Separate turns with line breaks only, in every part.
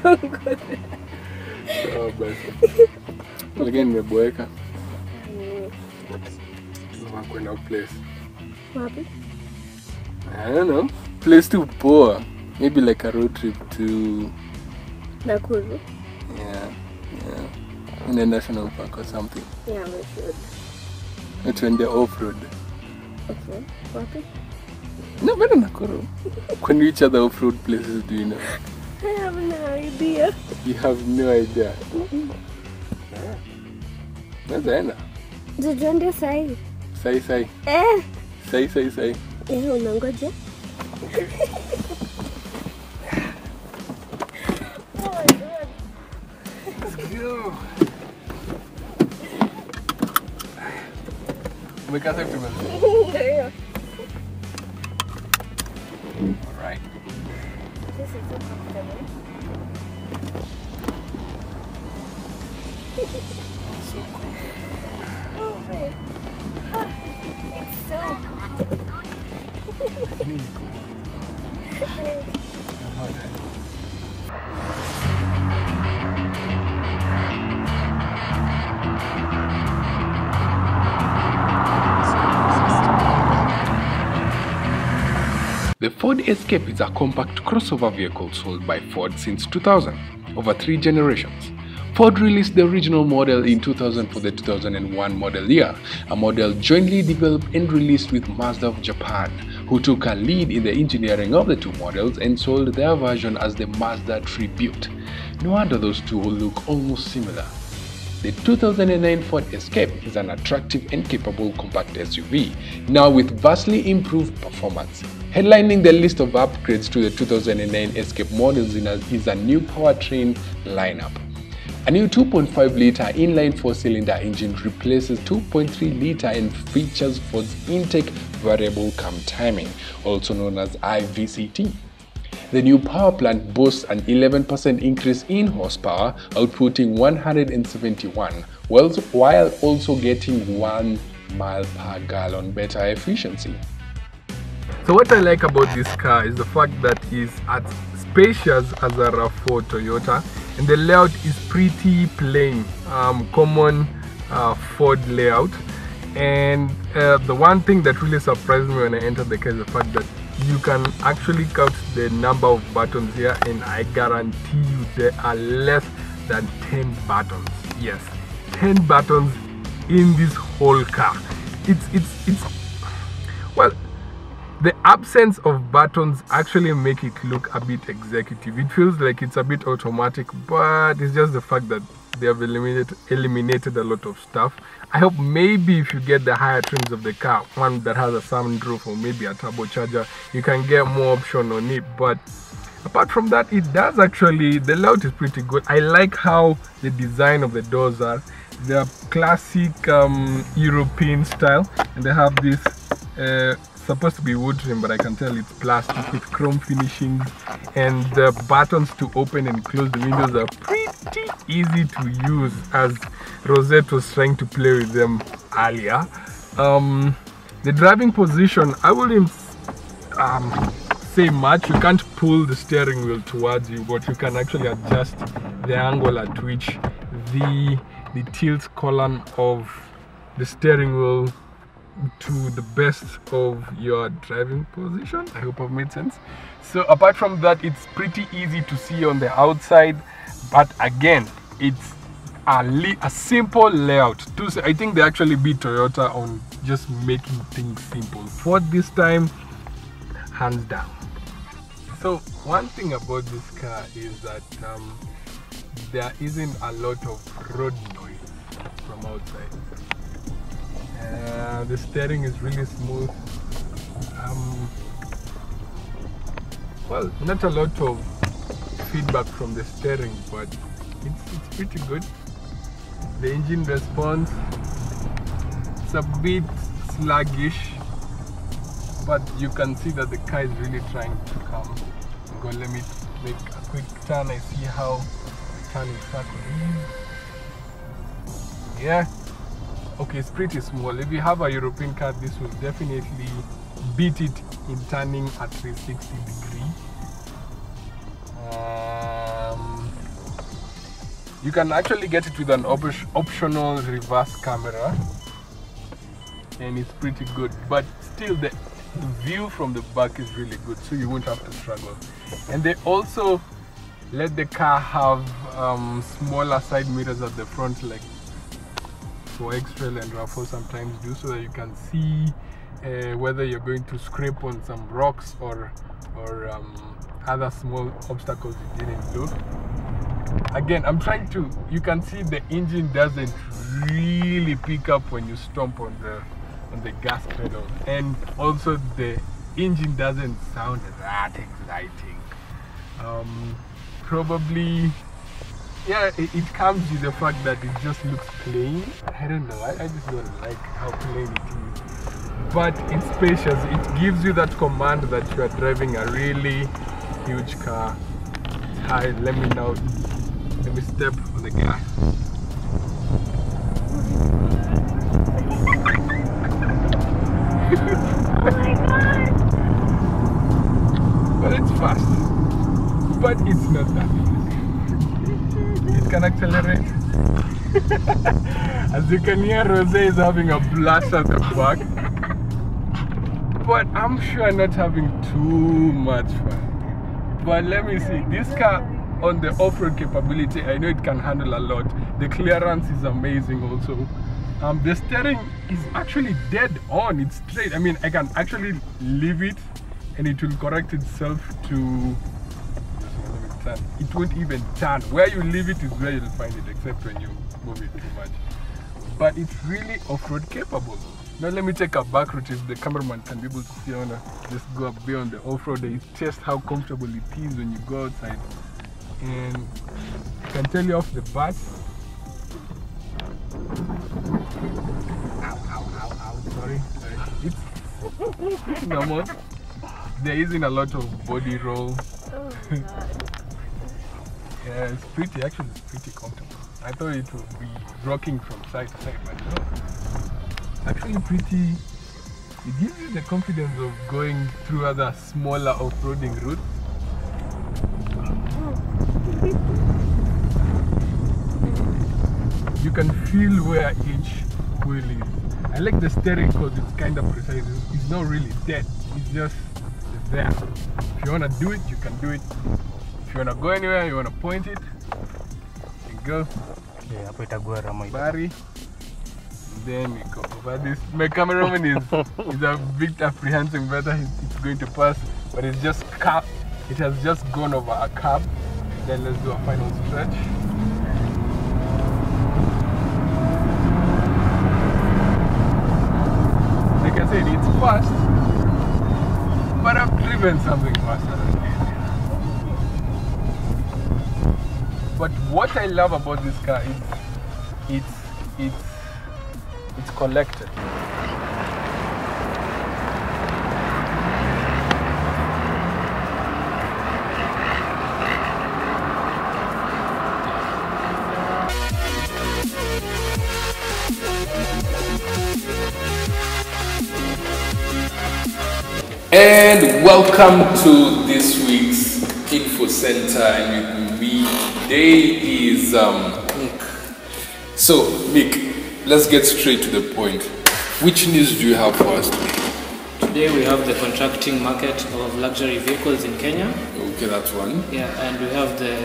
Don't go there.
Oh, but again, nimeboeka. Kwenda place.
Wapi?
I don't know. Place too poor. Maybe like a road trip to
Nakuru.
yeah. In a national park or something.
Yeah, we should.
It's when they're off-road.
Okay. Wapi?
No, better Nakuru. Which other off-road places do you know?
I have no idea.
You have no idea. Nazaenda.
Tuende sahi.
Sai. Sai.
Unangoja? Oh my God.
Let's go. Umekaa safe tumeanza.
Ndio.
All right.
This is so comfortable.
So cool.
Oh, babe. It's so...
Really cool. The Ford Escape is a compact crossover vehicle sold by Ford since 2000, over 3 generations. Ford released the original model in 2000 for the 2001 model year, a model jointly developed and released with Mazda of Japan, who took a lead in the engineering of the two models and sold their version as the Mazda Tribute. No wonder those two look almost similar. The 2009 Ford Escape is an attractive and capable compact SUV, now with vastly improved performance. Headlining the list of upgrades to the 2009 Escape models is a new powertrain lineup. A new 2.5-litre inline 4-cylinder engine replaces 2.3-litre and features Ford's Intake Variable Cam Timing, also known as IVCT. The new power plant boasts an 11% increase in horsepower, outputting 171, while also getting 1 mile per gallon better efficiency. So what I like about this car is the fact that it's as spacious as a RAV4 Toyota, and the layout is pretty plain, common Ford layout. And the one thing that really surprised me when I entered the car is the fact that you can actually count the number of buttons here, and I guarantee you there are less than 10 buttons. Yes, 10 buttons in this whole car. It's well, the absence of buttons actually make it look a bit executive. It feels like it's a bit automatic, but it's just the fact that they have eliminated a lot of stuff. I hope maybe if you get the higher trims of the car, one that has a sunroof or maybe a turbocharger, you can get more option on it. But apart from that, it does actually, the layout is pretty good. I like how the design of the doors are. They're classic European style, and they have this supposed to be wood trim, but I can tell it's plastic with chrome finishings, and the buttons to open and close the windows are pretty easy to use, as Rosette was trying to play with them earlier. The driving position, I wouldn't say much. You can't pull the steering wheel towards you, but you can actually adjust the angle at which the tilt column of the steering wheel to the best of your driving position. I hope I've made sense. So apart from that, it's pretty easy to see on the outside, but again, it's a simple layout. I think they actually beat Toyota on just making things simple. For this time, hands down. So one thing about this car is that there isn't a lot of road noise from outside. The steering is really smooth. Well, not a lot of feedback from the steering, but it's pretty good. The engine response, it's a bit sluggish, but you can see that the car is really trying to come. Go, let me make a quick turn. I see how turning circle is. Yeah. Okay, it's pretty small. If you have a European car, this will definitely beat it in turning at 360 degree. You can actually get it with an optional reverse camera, and it's pretty good. But still, the view from the back is really good, so you won't have to struggle. And they also let the car have smaller side mirrors at the front, like for X-Trail and RAV4 sometimes do, so that you can see whether you're going to scrape on some rocks or other small obstacles you didn't look. Again, I'm trying to, you can see the engine doesn't really pick up when you stomp on the gas pedal, and also the engine doesn't sound that exciting. Probably, yeah, it comes with the fact that it just looks plain. I don't know, I just don't like how plain it is. But it's spacious. It gives you that command that you are driving a really huge car. Hi, let me step on the gas.
Oh my god!
But it's fast. But it's not that fast. It can accelerate. As you can hear, Rose is having a blast at the back. But I'm sure not having too much fun. But let me see, this car on the off-road capability, I know it can handle a lot. The clearance is amazing also. The steering is actually dead on, it's straight. I mean, I can actually leave it and it will correct itself to, it won't even turn. Where you leave it is where you'll find it, except when you move it too much. But it's really off-road capable. Now let me take a back route if the cameraman can be able to see. I wanna just go up beyond the off-road and test how comfortable it is when you go outside. And I can tell you off the bat, sorry, it's normal. There isn't a lot of body roll.
Oh god.
Yeah, it's pretty comfortable. I thought it would be rocking from side to side, but no. It's actually pretty, it gives you the confidence of going through other smaller off-roading routes. You can feel where each wheel is. I like the steering because it's kind of precise. It's not really dead. It's just there. If you want to do it, you can do it. If you want to go anywhere, you want to point it, you go. Barry. Then we go over this. My cameraman is a bit apprehensive whether it's going to pass, but it's just cap. It has just gone over a curb. Then let's do a final stretch. Like I said, it's fast, but I've driven something faster than this. But what I love about this car is it's collected. And welcome to this week's Info Center, and with me today is Nick. So Nick, let's get straight to the point. Which news do you have for us today?
Today we have the contracting market of luxury vehicles in Kenya.
Okay, that's one.
Yeah, and we have the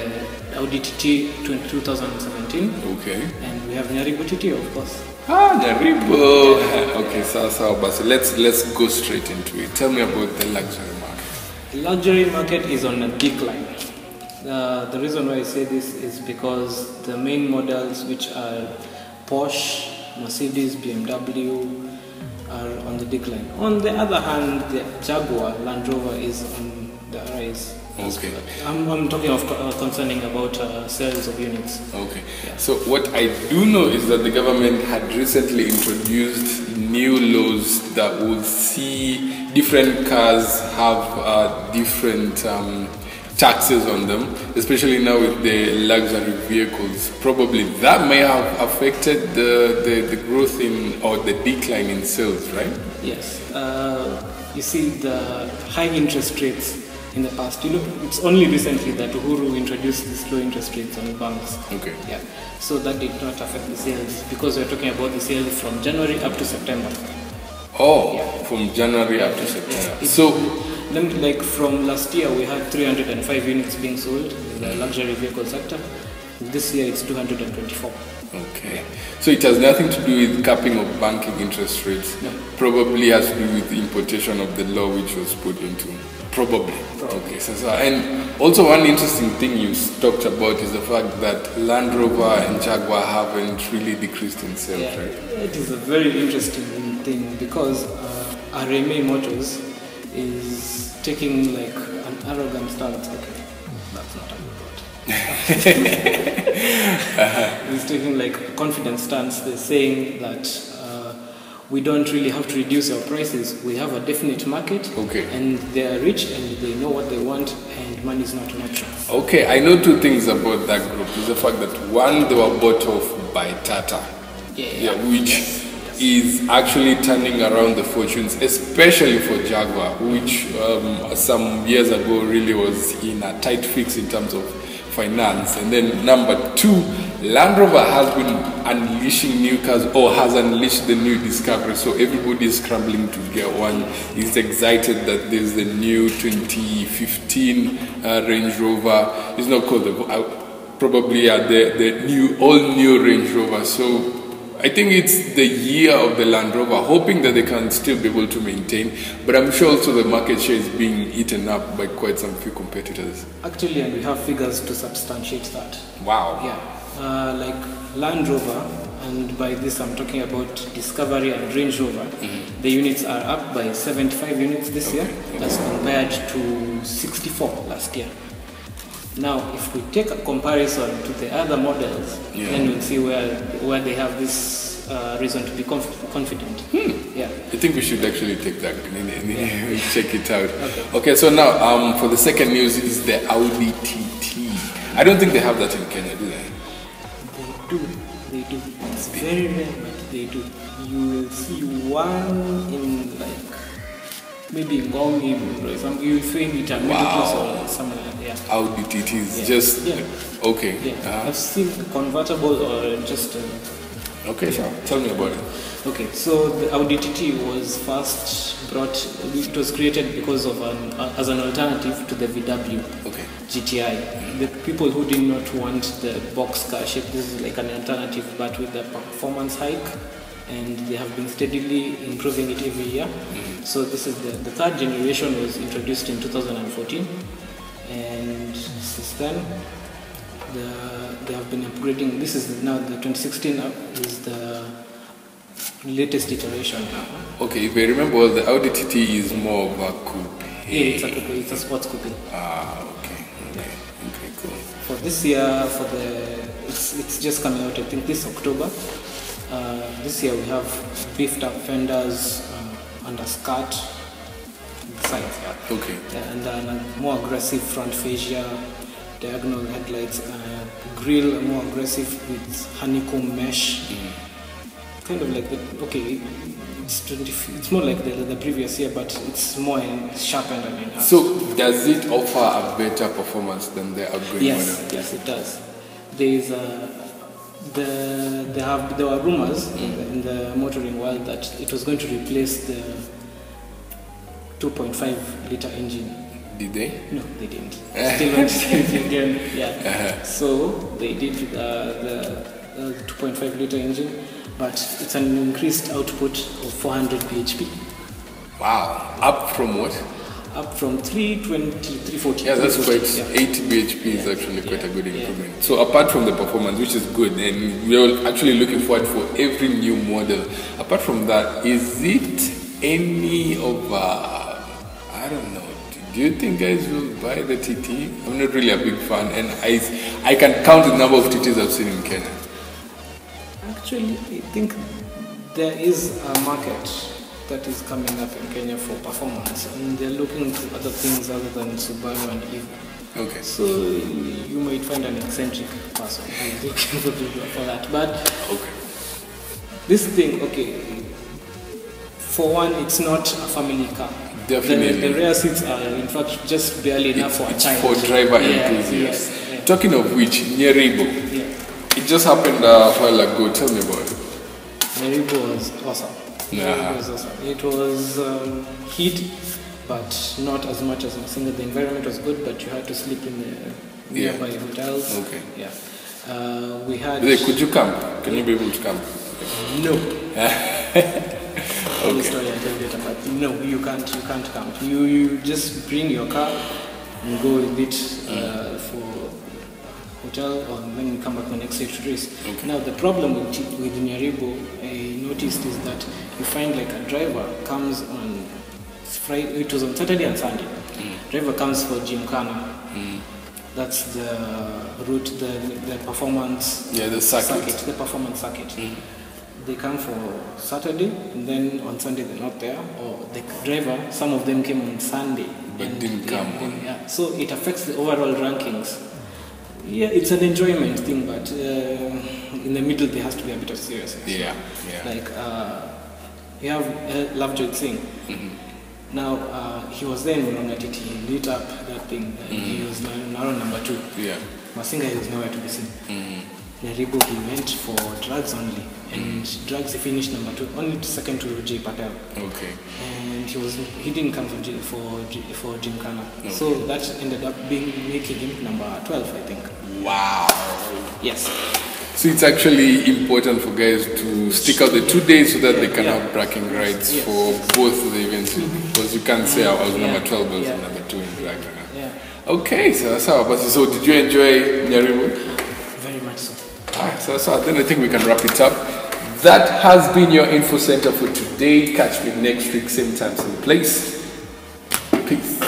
Audi TT 2017.
Okay.
And we have Nyaribo TT, of course.
Ah, Nyaribo. Okay, so let's go straight into it. Tell me about the luxury market.
The luxury market is on a decline. The reason why I say this is because the main models, which are Porsche, Mercedes, BMW, are on the decline. On the other hand, the Jaguar Land Rover is on the rise.
Okay.
I'm talking of concerning about sales of units.
Okay.
Yeah.
So what I do know is that the government had recently introduced new laws that would see different cars have different taxes on them, especially now with the luxury vehicles. Probably that may have affected the growth in, or the decline in sales, right?
Yes. You see, the high interest rates in the past. You know, it's only recently that Uhuru introduced these low interest rates on banks.
Okay.
Yeah. So that did not affect the sales because we're talking about the sales from January up to September.
Oh,
Yeah.
from January up to September.
It's-
So,
Then, like from last year, we had 305 units being sold in the luxury vehicle sector. This year, it's 224.
okay. So it has nothing to do with capping of banking interest rates.
No.
Probably has to do with the importation of the law which was put into. Probably. Okay. So, and also one interesting thing you talked about is the fact that Land Rover and Jaguar haven't really decreased in sales,
Yeah,
right?
it is a very interesting thing because RMA Motors is taking like an arrogant stance. Okay, that's not a good word. He's taking like a confident stance. They're saying that we don't really have to reduce our prices. We have a definite market,
Okay.
and they are rich and they know what they want, and money is not an option.
Okay, I know two things about that group. Is the fact that one, they were bought off by Tata, which is actually turning around the fortunes, especially for Jaguar, which some years ago really was in a tight fix in terms of finance. And then number two, Land Rover has been unleashing new cars or has unleashed the new Discovery, so everybody is scrambling to get one. Is excited that there's the new 2015 Range Rover. It's not called probably the new all new Range Rover. So I think it's the year of the Land Rover, hoping that they can still be able to maintain, but I'm sure also the market share is being eaten up by quite some few competitors.
Actually, and we have figures to substantiate that.
Wow.
Yeah, like Land Rover, and by this I'm talking about Discovery and Range Rover. The units are up by 75 units this year, as compared to 64 last year. Now, if we take a comparison to the other models, then we'll see where they have this reason to be confident. Yeah.
I think we should actually take that and check it out. Okay, so now for the second news is the Audi TT. I don't think they have that in Kenya, do they?
They do. It's very rare, but they do. You will see one in like maybe Ngongi, for example. You will find it at Medicus or somewhere. Yeah.
Audi TT is
Yeah.
just
Yeah.
okay.
Yeah. I've seen convertible or just.
Okay, so tell me about it.
Okay, so the Audi TT was first brought. It was created because of as an alternative to the VW.
Okay.
GTI. The people who did not want the box car shape, this is like an alternative, but with the performance hike, and they have been steadily improving it every year. So this is the third generation was introduced in 2014, and since then they have been upgrading. This is now the 2016 is the latest iteration.
Okay, if I remember well, the Audi TT is more of a coupe.
Yeah, it's a coupe, it's a sports coupe.
Okay, cool.
For this year, it's just coming out. I think this October. This year we have beefed up fenders, underskirt, sides,
Okay.
and then a more aggressive front fascia, diagonal headlights, grille more aggressive with honeycomb mesh. Kind of like it's more like the previous year, but it's more sharpened and enhanced.
So does it offer a better performance than the upgrade model?
Yes, it does. There is there were rumors in the motoring world that it was going to replace the 2.5 liter engine.
Did they?
No, they didn't. Still launched it again. Yeah. So they did the 2.5 liter engine, but it's an increased output of 400 bhp.
Wow. Up from what?
Up from 320, 340.
Yeah, that's quite,
340,
80 bhp is actually quite a good improvement. So apart from the performance, which is good, and we're actually looking forward for every new model, apart from that, is it any of, I don't know, do you think guys will buy the TT? I'm not really a big fan, and I can count the number of TTs I've seen in Kenya.
Actually, I think there is a market that is coming up in Kenya for performance, and they're looking to other things other than Subaru and Evo.
Okay.
So you might find an eccentric person who's looking for that. But
Okay.
this thing, okay, for one, it's not a family car.
Definitely.
The rear seats are in fact just barely enough for a child.
For driver
Yeah,
enthusiasts.
yes, yeah.
Talking of which, Nyeribo.
Yeah.
It just happened a while ago. Tell me about it.
Maribo was awesome.
Yeah.
It was awesome. It was heat, but not as much as Masinga. The environment was good, but you had to sleep in the nearby hotels.
Okay.
Yeah. We had.
Hey, could you come? Can you be able to come?
No.
Okay.
Story I tell you later, but no, you can't come. You just bring your car and go with it for hotel, or then you come back the next day to race.
Okay.
Now the problem with Nyeribo, I noticed, is that you find like a driver comes on Friday. It was on Saturday and Sunday. Driver comes for Gymkhana. That's the route, the performance.
Yeah, the circuit.
The performance circuit. They come for Saturday, and then on Sunday they're not there. Or the driver, some of them came on Sunday,
But didn't come on.
Yeah, so it affects the overall rankings. Yeah, it's an enjoyment thing, but in the middle there has to be a bit of seriousness.
Yeah.
Like you have Lovejoy Singh. Now he was there in Mulongatiti. He lit up that thing. He was now number 2.
Yeah.
Masinga is nowhere to be seen. Nyeribo, he went for drugs only, and drugs he finished number 2, only second to Jay Patel.
Okay.
And he didn't come for Gymkhana. So that ended up making him number 12, I think.
Wow.
Yes.
So it's actually important for guys to stick out the 2 days so that they can have bragging rights
Yes.
for both the events. Because you can't say I was number 12, I was
Yeah.
number 2 in bragging.
Yeah.
Okay, so that's how. So did you enjoy Nyeribo?
Very much so.
Alright, so then I think we can wrap it up. That has been your info center for today. Catch me next week, same time, same place. Peace.